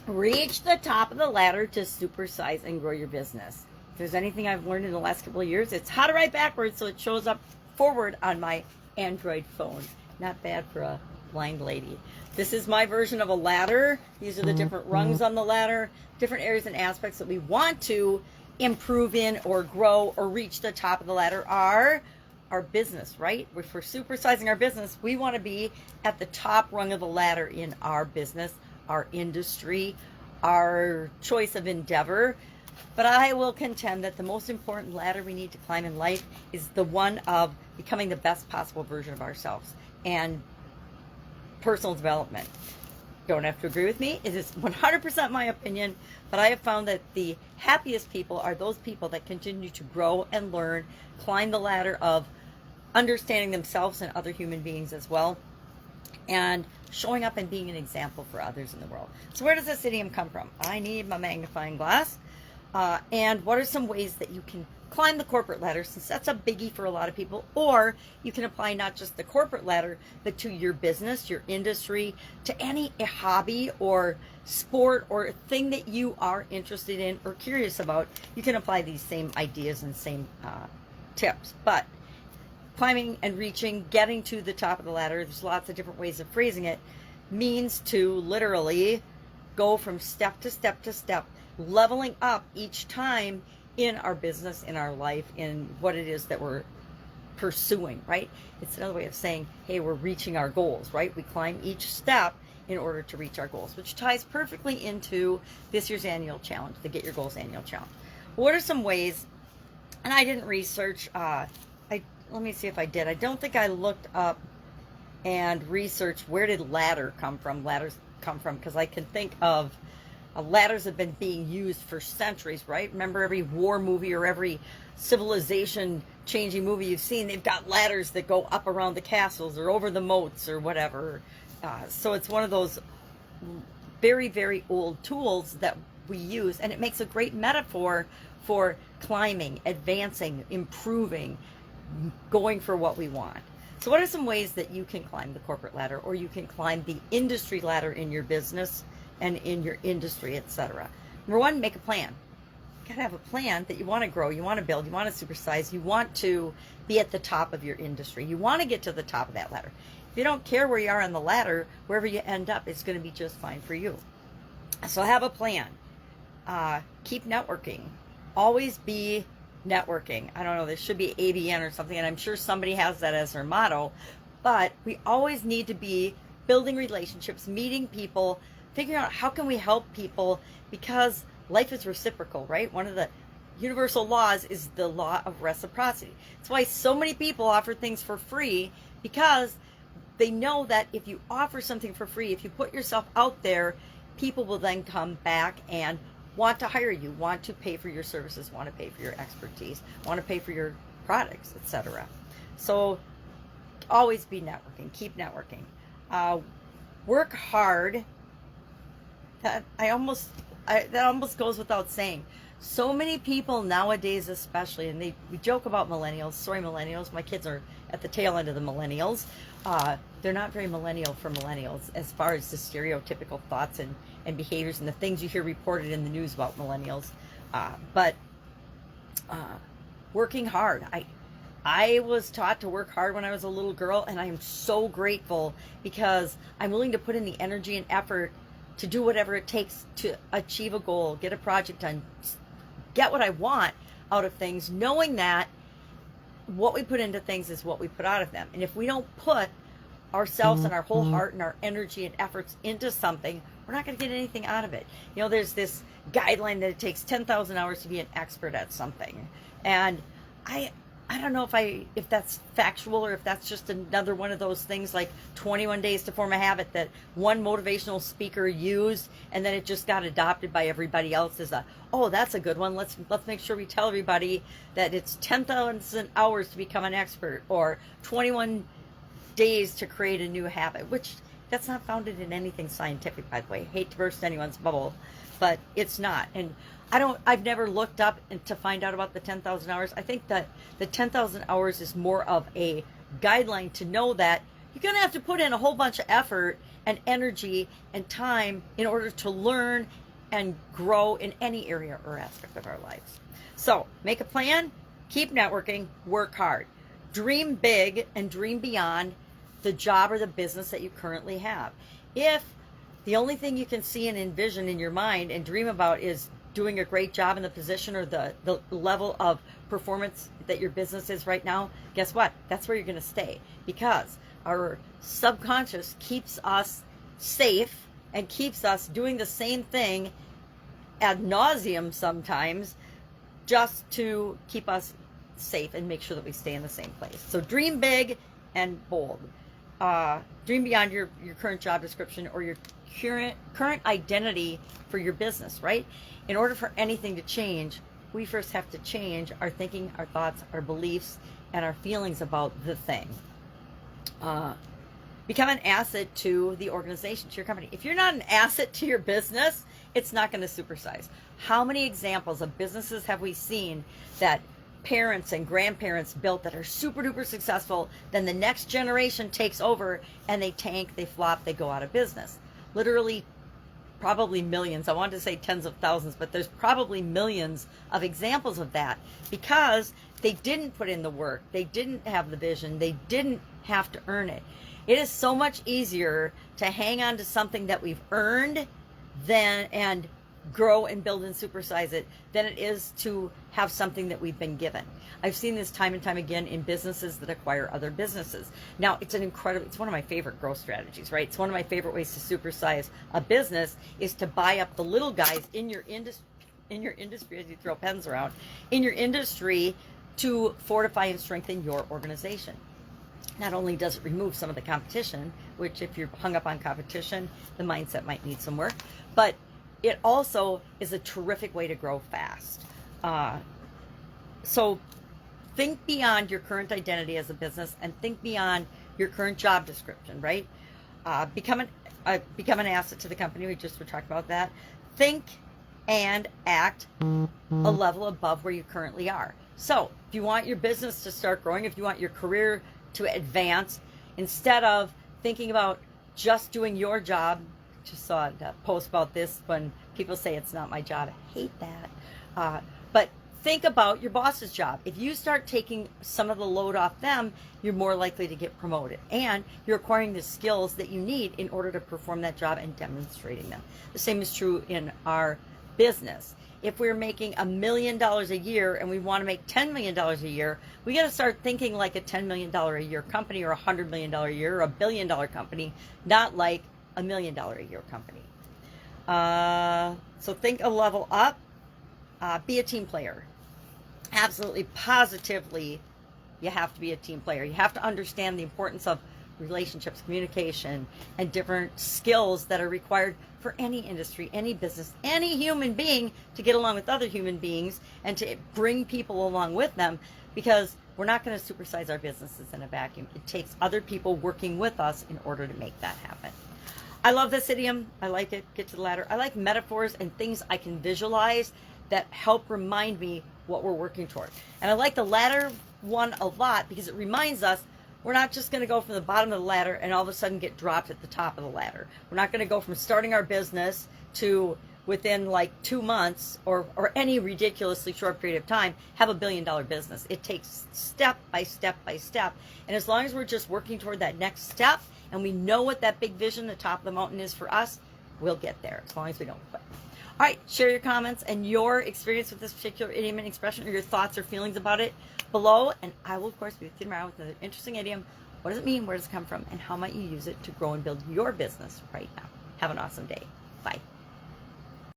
Reach the top of the ladder to supersize and grow your business. If there's anything I've learned in the last couple of years, it's how to write backwards so it shows up forward on my Android phone. Not bad for a blind lady. This is my version of a ladder. These are the different rungs on the ladder, different areas and aspects that we want to improve in or grow or reach the top of the ladder are our business, right? If we're supersizing our business, we want to be at the top rung of the ladder in our business, our industry, our choice of endeavor. But I will contend that the most important ladder we need to climb in life is the one of becoming the best possible version of ourselves and personal development. Don't have to agree with me. It is 100% my opinion, but I have found that the happiest people are those people that continue to grow and learn, climb the ladder of understanding themselves and other human beings as well, and showing up and being an example for others in the world. So where does this idiom come from? I need my magnifying glass. And what are some ways that you can climb the corporate ladder, since that's a biggie for a lot of people, or you can apply not just the corporate ladder, but to your business, your industry, to any hobby or sport or thing that you are interested in or curious about. You can apply these same ideas and same tips. But climbing and reaching, getting to the top of the ladder, there's lots of different ways of phrasing it, means to literally go from step to step to step, leveling up each time in our business, in our life, in what it is that we're pursuing, right? It's another way of saying, hey, we're reaching our goals, right? We climb each step in order to reach our goals, which ties perfectly into this year's annual challenge, the Get Your Goals annual challenge. What are some ways, and I didn't research, let me see if I did. I don't think I looked up and researched where did ladders come from, because I can think of ladders have been being used for centuries, right? Remember every war movie or every civilization changing movie you've seen, they've got ladders that go up around the castles or over the moats or whatever. So it's one of those very, very old tools that we use, and it makes a great metaphor for climbing, advancing, improving, going for what we want. So what are some ways that you can climb the corporate ladder, or you can climb the industry ladder in your business and in your industry, etc.? Number one, make a plan. You gotta have a plan that you want to grow, you want to build, you want to supersize, you want to be at the top of your industry, you want to get to the top of that ladder. If you don't care where you are on the ladder, wherever you end up, it's going to be just fine for you. So have a plan. Keep networking. Always be networking. I don't know, there should be ABN or something, and I'm sure somebody has that as their motto, but we always need to be building relationships, meeting people, figuring out how can we help people, because life is reciprocal, right? One of the universal laws is the law of reciprocity. That's why so many people offer things for free, because they know that if you offer something for free, if you put yourself out there, people will then come back and want to hire you, want to pay for your services, want to pay for your expertise, want to pay for your products, etc. So always be networking, keep networking. Work hard. That almost goes without saying. So many people nowadays, especially, and we joke about millennials. Sorry, millennials. My kids are at the tail end of the millennials. They're not very millennial for millennials as far as the stereotypical thoughts and behaviors and the things you hear reported in the news about millennials. But working hard. I was taught to work hard when I was a little girl, and I am so grateful, because I'm willing to put in the energy and effort to do whatever it takes to achieve a goal, get a project done, get what I want out of things, knowing that what we put into things is what we put out of them. And if we don't put ourselves and our whole heart and our energy and efforts into something, we're not going to get anything out of it. You know, there's this guideline that it takes 10,000 hours to be an expert at something. And I don't know if that's factual, or if that's just another one of those things like 21 days to form a habit that one motivational speaker used, and then it just got adopted by everybody else as oh, that's a good one. Let's make sure we tell everybody that it's 10,000 hours to become an expert, or 21 days to create a new habit, which that's not founded in anything scientific, by the way. Hate to burst anyone's bubble, but it's not. And I've never looked up to find out about the 10,000 hours. I think that the 10,000 hours is more of a guideline to know that you're going to have to put in a whole bunch of effort and energy and time in order to learn and grow in any area or aspect of our lives. So make a plan, keep networking, work hard, dream big, and dream beyond the job or the business that you currently have. If the only thing you can see and envision in your mind and dream about is doing a great job in the position or the level of performance that your business is right now, guess what? That's where you're going to stay, because our subconscious keeps us safe and keeps us doing the same thing ad nauseum sometimes, just to keep us safe and make sure that we stay in the same place. So dream big and bold. Dream beyond your current job description or your current identity for your business, right? In order for anything to change, we first have to change our thinking, our thoughts, our beliefs, and our feelings about the thing. Become an asset to the organization, to your company. If you're not an asset to your business, it's not going to supersize. How many examples of businesses have we seen that parents and grandparents built that are super duper successful, then the next generation takes over and they tank, they flop, they go out of business? Literally, probably millions. I wanted to say tens of thousands, but there's probably millions of examples of that, because they didn't put in the work, they didn't have the vision, they didn't have to earn it. It is so much easier to hang on to something that we've earned and grow and build and supersize it than it is to have something that we've been given. I've seen this time and time again in businesses that acquire other businesses. Now, it's one of my favorite growth strategies, right? It's one of my favorite ways to supersize a business is to buy up the little guys in your industry, as you throw pens around, in your industry, to fortify and strengthen your organization. Not only does it remove some of the competition, which if you're hung up on competition, the mindset might need some work, but it also is a terrific way to grow fast. So think beyond your current identity as a business and think beyond your current job description, right? Become an asset to the company. We just were talking about that. Think and act a level above where you currently are. So if you want your business to start growing, if you want your career to advance, instead of thinking about just doing your job, just saw a post about this when people say it's not my job. I hate that. But think about your boss's job. If you start taking some of the load off them, you're more likely to get promoted, and you're acquiring the skills that you need in order to perform that job and demonstrating them. The same is true in our business. If we're making $1 million a year and we want to make $10 million a year, we got to start thinking like a $10 million a year company, or a $100 million a year, or a $1 billion company, not like $1 million a year company. So think a level up. Be a team player. Absolutely, positively, you have to be a team player. You have to understand the importance of relationships, communication, and different skills that are required for any industry, any business, any human being to get along with other human beings and to bring people along with them, because we're not going to supersize our businesses in a vacuum. It takes other people working with us in order to make that happen. I love this idiom. I like it. Get to the ladder. I like metaphors and things I can visualize that help remind me what we're working toward. And I like the ladder one a lot because it reminds us we're not just going to go from the bottom of the ladder and all of a sudden get dropped at the top of the ladder. We're not going to go from starting our business to within like 2 months or any ridiculously short period of time have $1 billion business. It takes step by step by step. And as long as we're just working toward that next step and we know what that big vision, the top of the mountain is for us, we'll get there as long as we don't quit. All right, share your comments and your experience with this particular idiom and expression, or your thoughts or feelings about it below. And I will, of course, be with you tomorrow with another interesting idiom. What does it mean? Where does it come from? And how might you use it to grow and build your business right now? Have an awesome day. Bye.